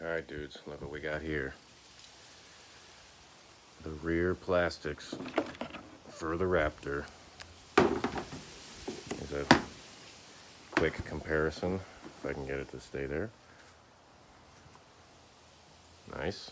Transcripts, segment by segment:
Alright dudes, look what we got here. The rear plastics for the Raptor. Here's a quick comparison, if I can get it to stay there. Nice.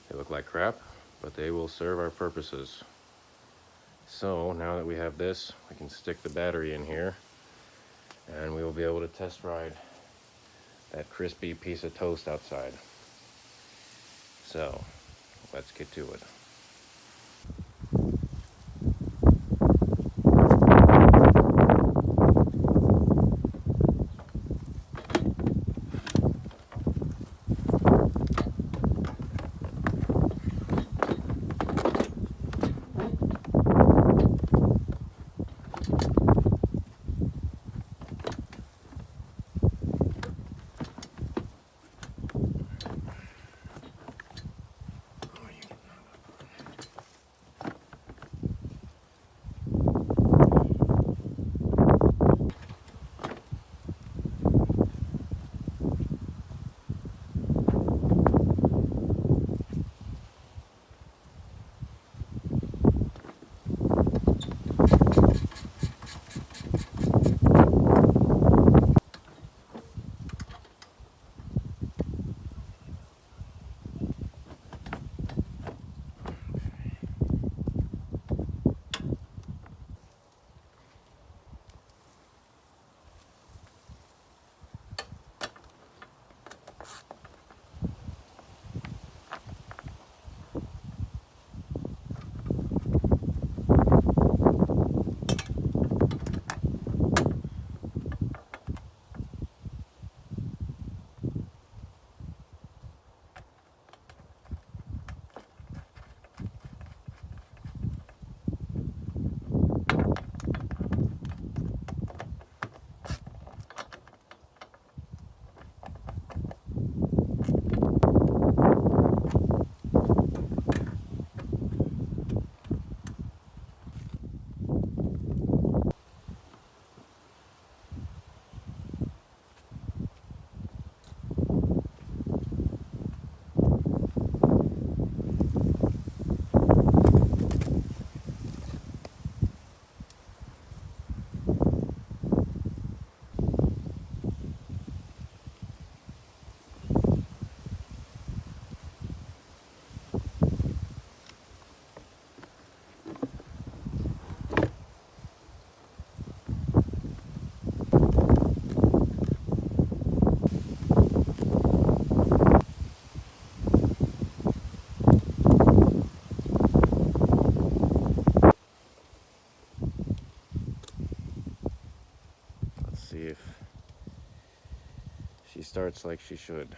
They look like crap, but they will serve our purposes. So now that we have this, we can stick the battery in here and we will be able to test ride that crispy piece of toast outside. So let's get to it. See if she starts like she should.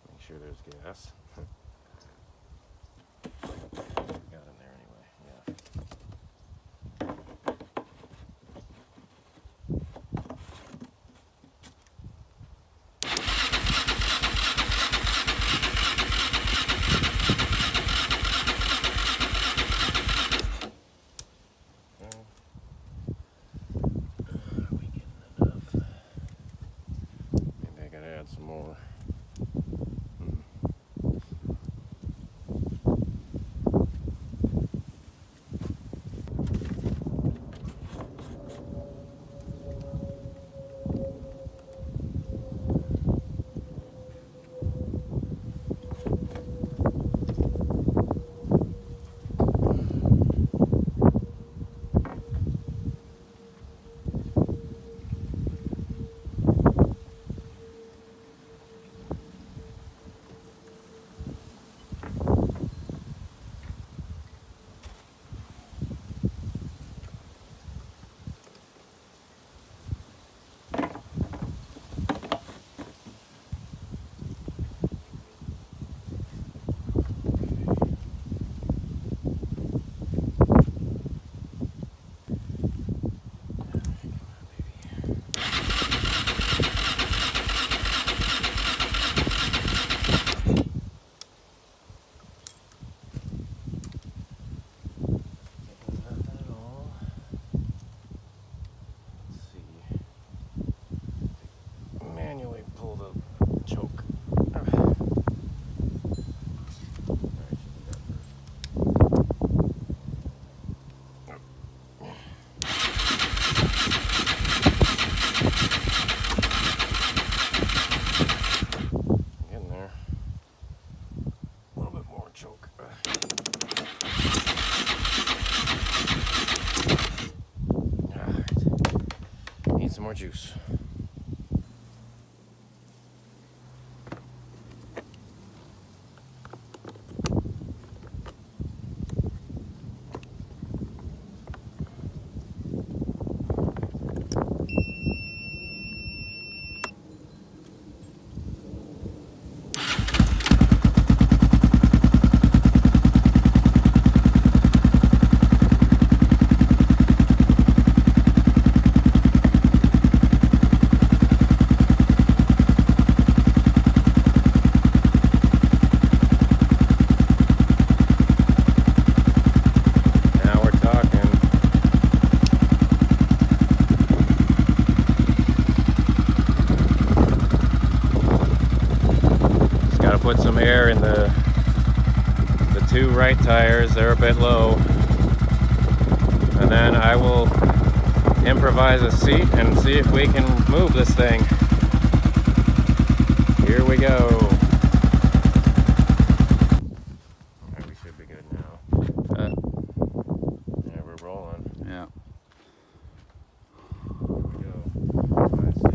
Make sure there's gas. Got in there anyway, yeah. tire and the two right tires, they're a bit low. And then I will improvise a seat and see if we can move this thing. Here we go. Alright, we should be good now. Yeah, we're rolling. Yeah. Here we go. Let's see.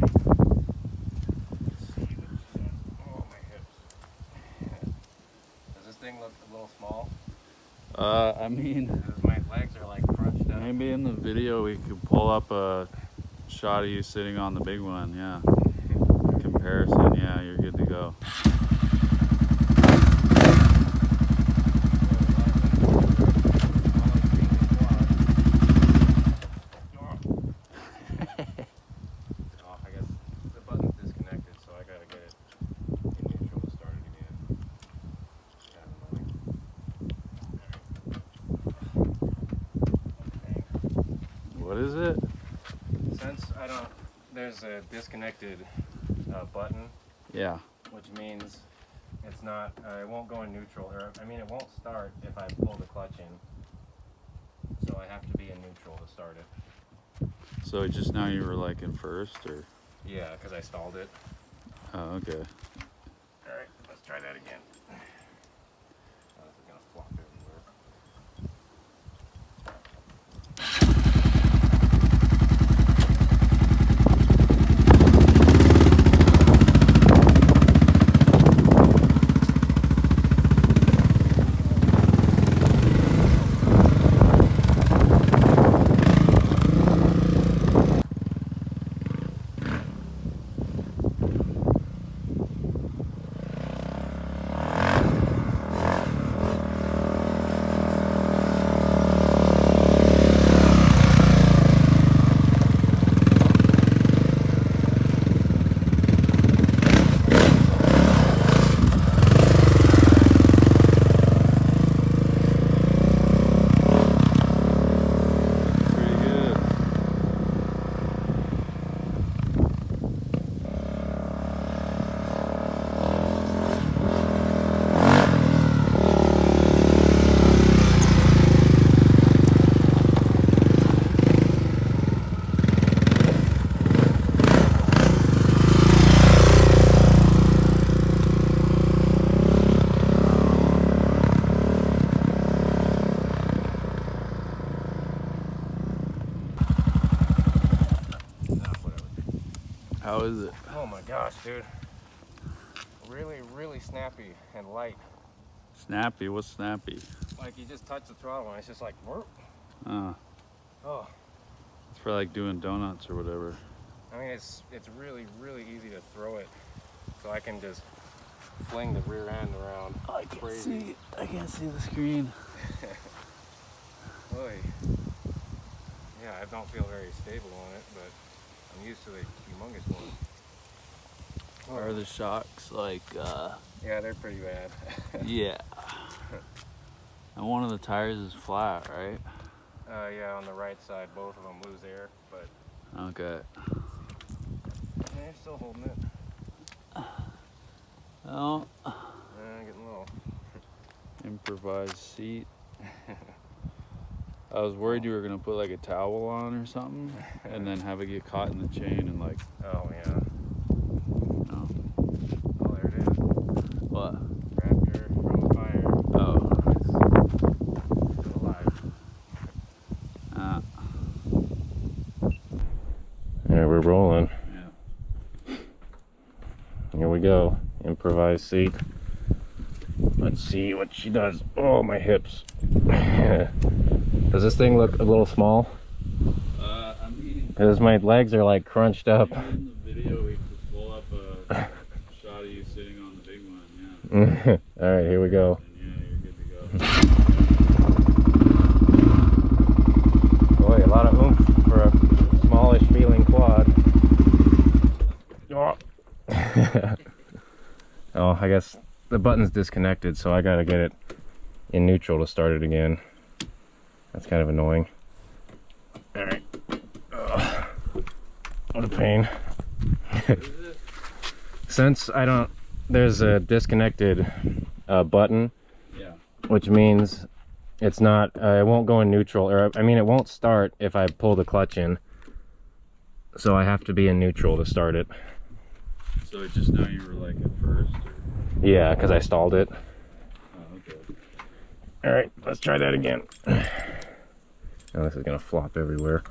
Oh, my hips. Does this thing look a little small? I mean, Because my legs are like crunched up. maybe in the video we could pull up a shot of you sitting on the big one. Yeah. Comparison. Yeah, you're good to go. I guess the button's disconnected, so I gotta get it in neutral to start it again. What is it? Since there's a disconnected button, Yeah. which means it's not, it won't go in neutral, or I mean it won't start if I pull the clutch in. So I have to be in neutral to start it. So just now you were like in first, or? Yeah, because I stalled it. Oh, okay. Alright, let's try that again. Oh, this is gonna flop everywhere. How is it? Oh my gosh, dude. Really, really snappy and light. Snappy? What's snappy? Like you just touch the throttle and it's just like, whoop. Oh, Oh, it's for like doing donuts or whatever. I mean, it's really, really easy to throw it. So I can just fling the rear end around. Oh, I can't see. I can't see the screen. Boy. Yeah, I don't feel very stable on it, but I'm used to the humongous one. Are the shocks like, Yeah, they're pretty bad. yeah. And one of the tires is flat, right? Yeah, on the right side, both of them lose air, but Okay. yeah, you're still holding it. Well, Getting low. improvised seat. I was worried you were gonna put like a towel on or something, and then have it get caught in the chain and like. Oh yeah. Oh, Oh, there it is. what? Raptor from the fire. Oh. It's still alive. Yeah, we're rolling. Yeah. Here we go. Improvised seat. Let's see what she does. Oh, my hips. Does this thing look a little small? I mean, Because my legs are like crunched up. in the video we could pull up a shot of you sitting on the big one, yeah. Alright, here we go. And yeah, you're good to go. Boy, a lot of oomph for a smallish feeling quad. Oh, I guess the button's disconnected, so I gotta get it in neutral to start it again. That's kind of annoying. Alright. What a pain. Since I don't there's a disconnected button, Yeah. which means it's not, it won't go in neutral, or I mean, it won't start if I pull the clutch in. So I have to be in neutral to start it. So it just now you were like at first? Or? Yeah, because I stalled it. Oh, okay. All right, let's try that again. Now this is gonna flop everywhere.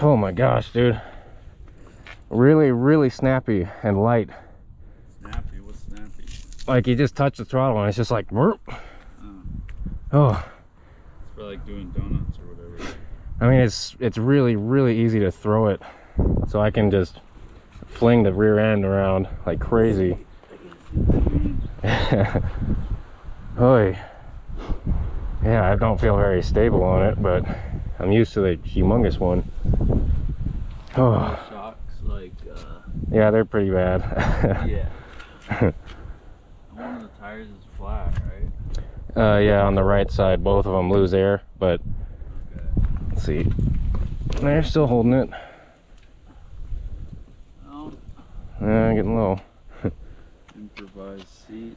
Oh my gosh, dude. Really, really snappy and light. Snappy? What's snappy? Like you just touch the throttle and it's just like, oh. It's for like doing donuts or whatever. I mean, it's really, really easy to throw it. So I can just fling the rear end around like crazy. Oy. Yeah, I don't feel very stable on it, but I'm used to the humongous one. Oh. Shocks, like, yeah, they're pretty bad. yeah. One of the tires is flat, right? Yeah, on the right side, both of them lose air, but Okay. let's see. They're still holding it. Oh, Getting low. improvised seat.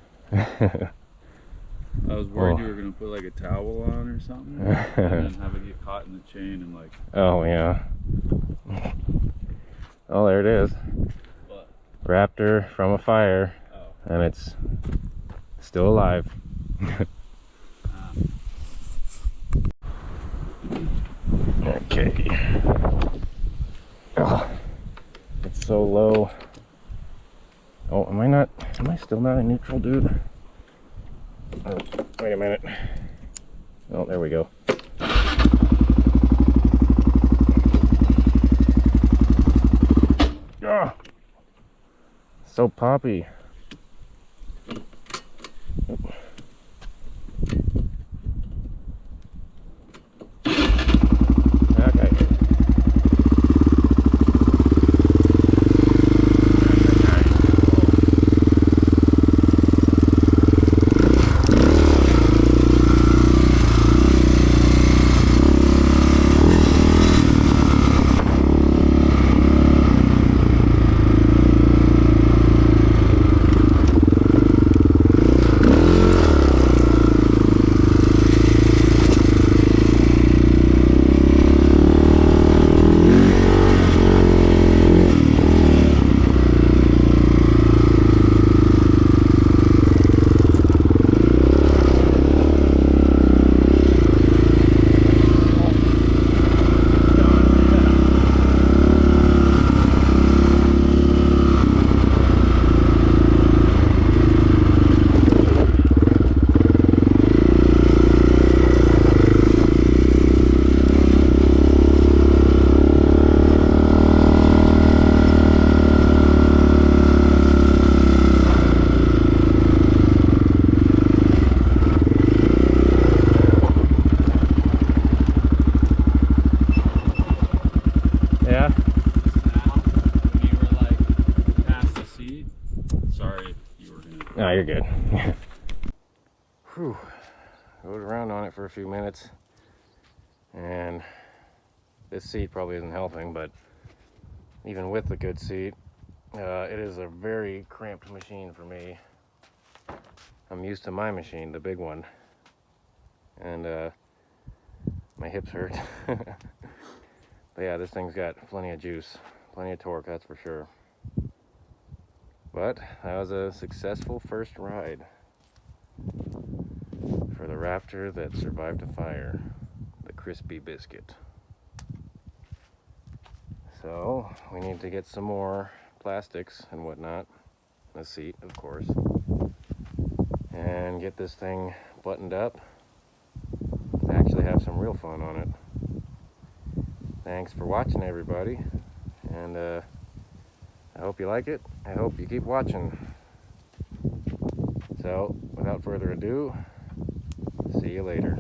I was worried you were gonna put like a towel on or something, and then have it get caught in the chain and like. Oh yeah. Oh, there it is. What? Raptor from a fire, and it's still alive. Okay. Oh, it's so low. Oh, am I still not in neutral, dude? Oh, wait a minute. Oh, there we go. Oh, so poppy. Okay. No, you're good. Whew. Rode around on it for a few minutes, and this seat probably isn't helping, but even with the good seat, it is a very cramped machine for me. I'm used to my machine, the big one, and my hips hurt. But yeah, this thing's got plenty of juice, plenty of torque, that's for sure. But that was a successful first ride for the Raptor that survived a fire, the Crispy Biscuit. So we need to get some more plastics and whatnot, the seat of course, and get this thing buttoned up to actually have some real fun on it. Thanks for watching, everybody, and I hope you like it. I hope you keep watching. So without further ado, see you later.